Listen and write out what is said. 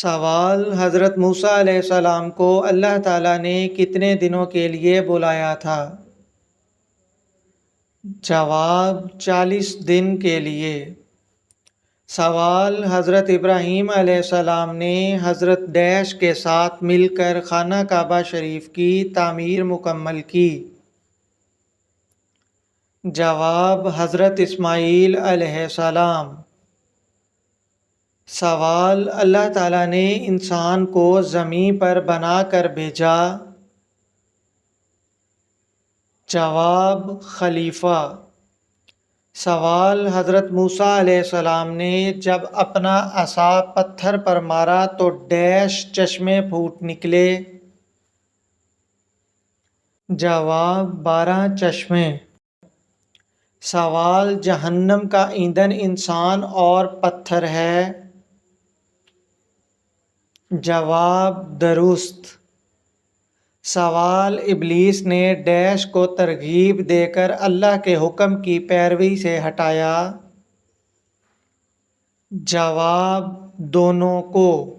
سوال: حضرت موسیٰ علیہ السلام کو اللہ تعالیٰ نے کتنے دنوں کے لیے بلایا تھا؟ جواب: 40 دن کے لیے۔ سوال: حضرت ابراہیم علیہ السلام نے حضرت ڈیش کے ساتھ مل کر خانہ کعبہ شریف کی تعمیر مکمل کی؟ جواب: حضرت اسماعیل علیہ السلام۔ سوال: اللہ تعالیٰ نے انسان کو زمین پر بنا کر بھیجا؟ جواب: خلیفہ۔ سوال: حضرت موسیٰ علیہ السلام نے جب اپنا عصا پتھر پر مارا تو ڈیش چشمے پھوٹ نکلے؟ جواب: 12 چشمے۔ سوال: جہنم کا ایندھن انسان اور پتھر ہے؟ جواب: درست۔ سوال: ابلیس نے ڈیش کو ترغیب دے کر اللہ کے حکم کی پیروی سے ہٹایا؟ جواب: دونوں کو۔